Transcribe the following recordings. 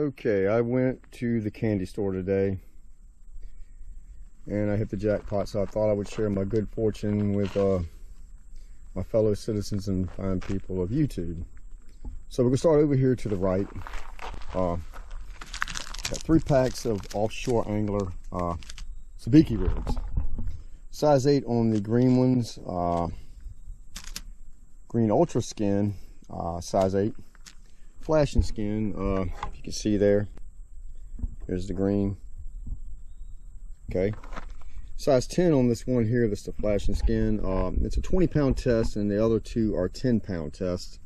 Okay, I went to the candy store today and I hit the jackpot, so I thought I would share my good fortune with my fellow citizens and fine people of YouTube. So we're gonna start over here to the right. Got 3 packs of Offshore Angler sabiki rigs. Size 8 on the green ones, green ultra skin, size 8. Flashing skin, you can see there. Here's the green. Okay. Size 10 on this one here, that's the flashing skin. It's a 20-pound test, and the other 2 are 10-pound tests.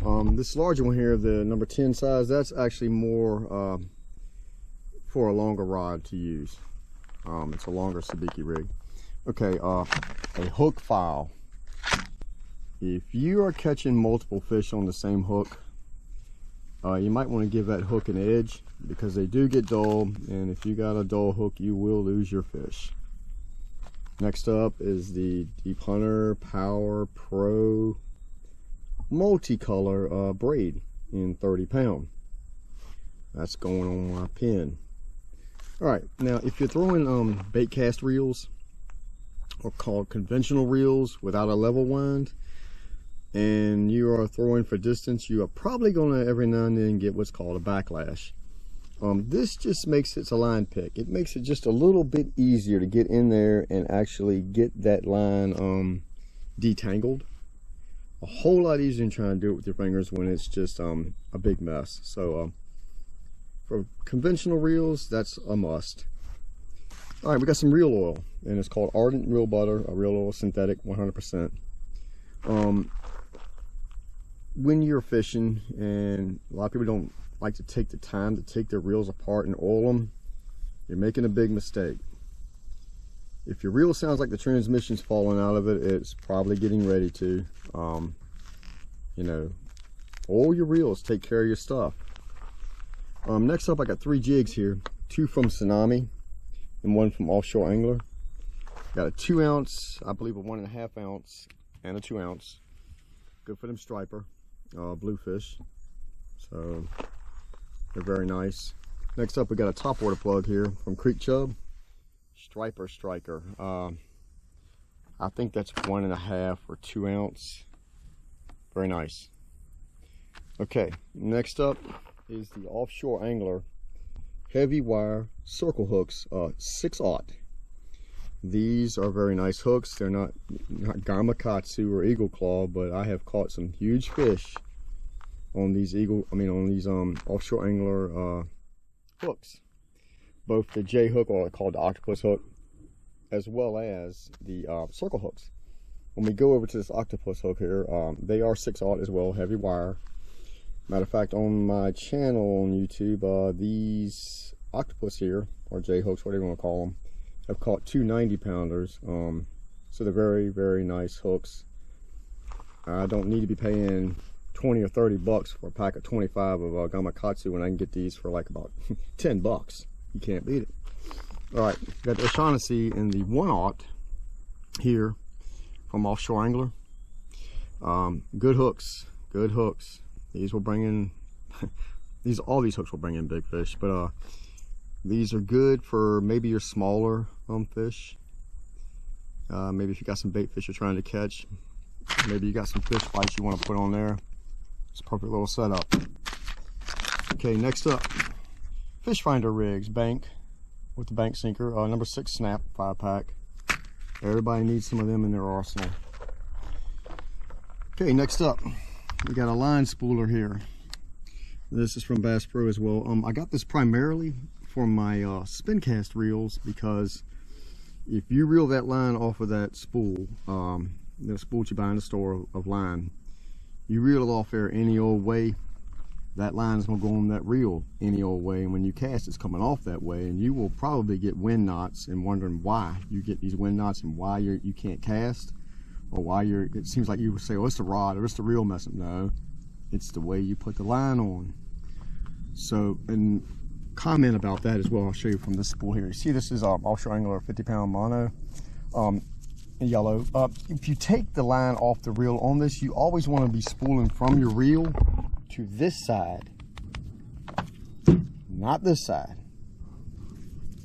This larger one here, the number 10 size, that's actually more for a longer rod to use. It's a longer sabiki rig. Okay, a hook file. If you are catching multiple fish on the same hook, you might want to give that hook an edge, because they do get dull, and if you got a dull hook, you will lose your fish. Next up is the Deep Hunter Power Pro multicolor braid in 30-pound. That's going on my pin. Alright, now if you're throwing bait cast reels, or called conventional reels without a level wind, and you are throwing for distance, you are probably going to every now and then get what's called a backlash. This just makes it a line pick. It makes it just a little bit easier to get in there and actually get that line detangled. A whole lot easier than trying to do it with your fingers when it's just a big mess. So for conventional reels, that's a must. All right, we got some reel oil, and it's called Ardent Reel Butter, a reel oil synthetic, 100%. When you're fishing, and a lot of people don't like to take the time to take their reels apart and oil them, you're making a big mistake. If your reel sounds like the transmission's falling out of it, it's probably getting ready to. You know, oil your reels, take care of your stuff. Next up, I got 3 jigs here, 2 from Tsunami and 1 from Offshore Angler. Got a 2 ounce, I believe a 1.5 ounce, and a 2 ounce. Good for them striper bluefish, so they're very nice. Next up, we got a top water plug here from Creek Chub, striper striker. I think that's 1.5 or 2 ounce. Very nice. Okay, next up is the Offshore Angler heavy wire circle hooks, 6/0. These are very nice hooks. They're not Gamakatsu or Eagle Claw, but I have caught some huge fish on these Offshore Angler hooks. Both the J hook, or called the octopus hook, as well as the circle hooks. When we go over to this octopus hook here, they are 6/0 as well, heavy wire. Matter of fact, on my channel on YouTube, these octopus here, or J hooks, whatever you want to call them, I've caught 2 90-pounders, so they're very, very nice hooks. I don't need to be paying 20 or 30 bucks for a pack of 25 of Gamakatsu when I can get these for like about 10 bucks. You can't beat it. Alright, got the O'Shaughnessy in the 1/0 here from Offshore Angler. Good hooks, good hooks. These will bring in, all these hooks will bring in big fish, but these are good for maybe your smaller fish. Maybe if you got some bait fish you're trying to catch. Maybe you got some fish bites you want to put on there. It's a perfect little setup. Okay, next up, Fish Finder rigs, bank, with the bank sinker, number 6 snap 5-pack. Everybody needs some of them in their arsenal. Okay, next up, we got a line spooler here. This is from Bass Pro as well. I got this primarily for my spin cast reels, because if you reel that line off of that spool, the spool you buy in the store of line, you reel it off there any old way, that line is going to go on that reel any old way, and when you cast, it's coming off that way, and you will probably get wind knots and wondering why you get these wind knots and why you can't cast, or why it seems like you would say, oh, it's the rod or it's the reel messing. No, it's the way you put the line on. So, and comment about that as well, I'll show you from this spool here. You see, this is Offshore Angler 50-pound mono, in yellow. If you take the line off the reel on this, you always want to be spooling from your reel to this side. not this side.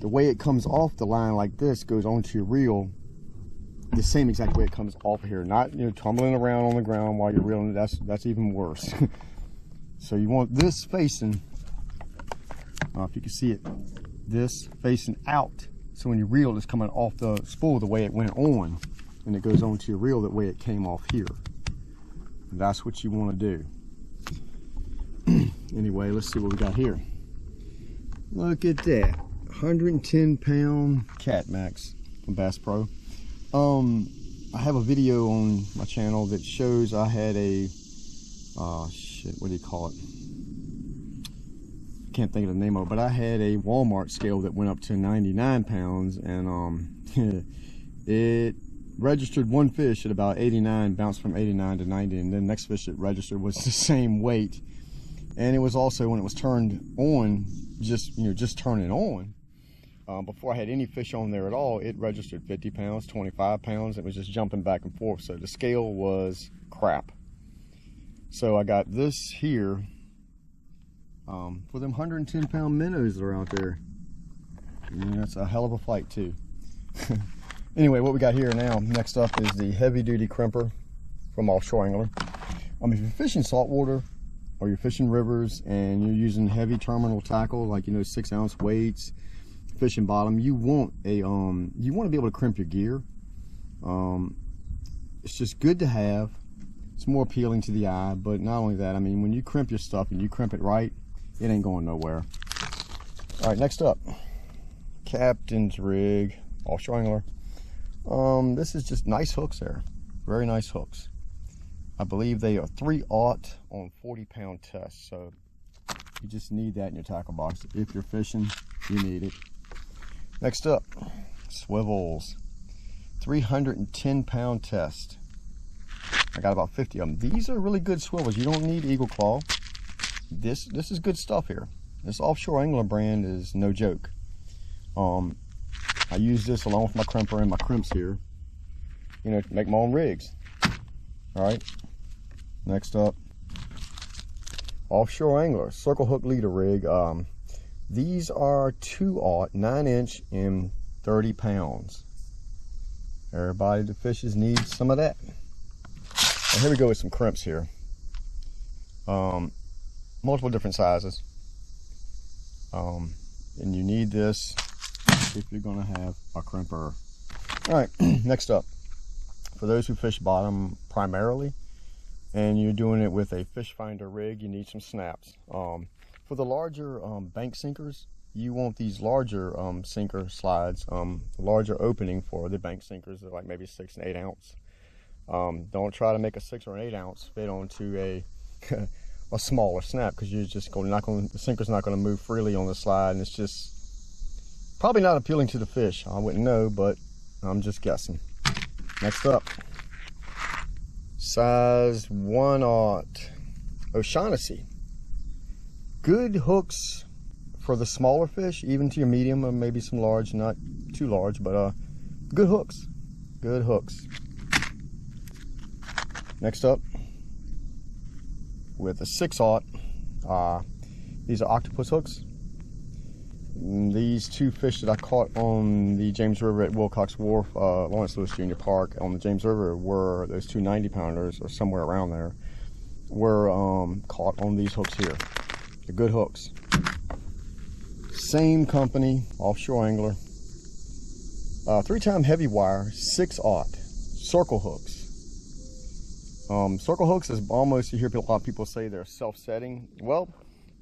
The way it comes off the line like this goes onto your reel the same exact way it comes off of here. Not, you know, tumbling around on the ground while you're reeling. That's even worse. So you want this facing, if you can see it, this facing out. So when you reel, it's coming off the spool the way it went on, and it goes onto your reel the way it came off here. That's what you want to do. Anyway, let's see what we got here. Look at that, 110-pound Catmax from Bass Pro. I have a video on my channel that shows I had a what do you call it? Can't think of the name of it, but I had a Walmart scale that went up to 99 pounds, and it registered one fish at about 89, bounced from 89 to 90, and then the next fish it registered was the same weight. And it was also, when it was turned on, just turning on, before I had any fish on there at all, it registered 50 pounds, 25 pounds. It was just jumping back and forth, so the scale was crap. So I got this here for them 110-pound minnows that are out there. And that's a hell of a fight too. Anyway, what we got here now, next up, is the heavy-duty crimper from Offshore Angler. If you're fishing saltwater or you're fishing rivers and you're using heavy terminal tackle, like, you know, 6-ounce weights, fishing bottom, you want a you want to be able to crimp your gear. It's just good to have. It's more appealing to the eye, but not only that, I mean, when you crimp your stuff and you crimp it right, it ain't going nowhere. All right, next up, Captain's Rig, Offshore Angler. This is just nice hooks there, very nice hooks. I believe they are 3/0 on 40-pound test, so you just need that in your tackle box. If you're fishing, you need it. Next up, swivels, 310-pound test. I got about 50 of them. These are really good swivels. You don't need Eagle Claw. This is good stuff here. This Offshore Angler brand is no joke. I use this along with my crimper and my crimps here, you know, to make my own rigs. All right. Next up, Offshore Angler circle hook leader rig. These are 2/0, 9-inch, and 30 pounds. Everybody that fishes needs some of that. And here we go with some crimps here. Multiple different sizes. And you need this if you're gonna have a crimper. All right, next up, for those who fish bottom primarily, and you're doing it with a fish finder rig, you need some snaps. For the larger bank sinkers, you want these larger sinker slides, larger opening for the bank sinkers, like maybe 6 and 8 ounce. Don't try to make a 6 or an 8 ounce fit onto a a smaller snap, because you're just the sinker's not going to move freely on the slide, and it's just probably not appealing to the fish. I wouldn't know, but I'm just guessing. Next up, size 1/0 O'Shaughnessy. Good hooks for the smaller fish, even to your medium, or maybe some large, not too large, but good hooks. Good hooks. Next up, with a 6/0, these are octopus hooks. These two fish that I caught on the James River at Wilcox Wharf, Lawrence Lewis Jr. Park on the James River, were those two 90-pounders, or somewhere around there, were caught on these hooks here. They're good hooks. Same company, Offshore Angler. 3-time heavy wire, 6/0 circle hooks. Circle hooks is almost, you hear a lot of people say they're self-setting. Well,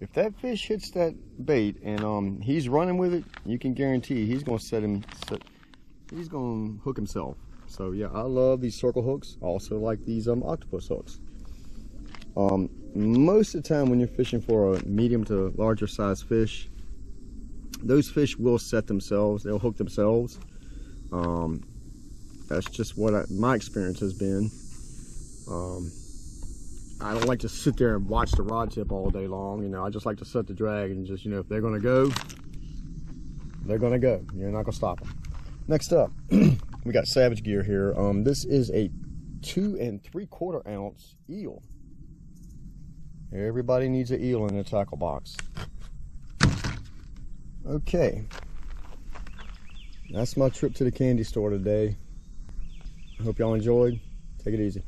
if that fish hits that bait and he's running with it, you can guarantee he's going to he's going to hook himself. So yeah, I love these circle hooks. I also like these octopus hooks. Most of the time when you're fishing for a medium to larger size fish, those fish will set themselves. They'll hook themselves. That's just what my experience has been. I don't like to sit there and watch the rod tip all day long. You know, I just like to set the drag and just, you know, if they're gonna go, they're gonna go. You're not gonna stop them. Next up, we got Savage Gear here. This is a 2 3/4 ounce eel. Everybody needs an eel in their tackle box. Okay, that's my trip to the candy store today. I hope y'all enjoyed. Take it easy.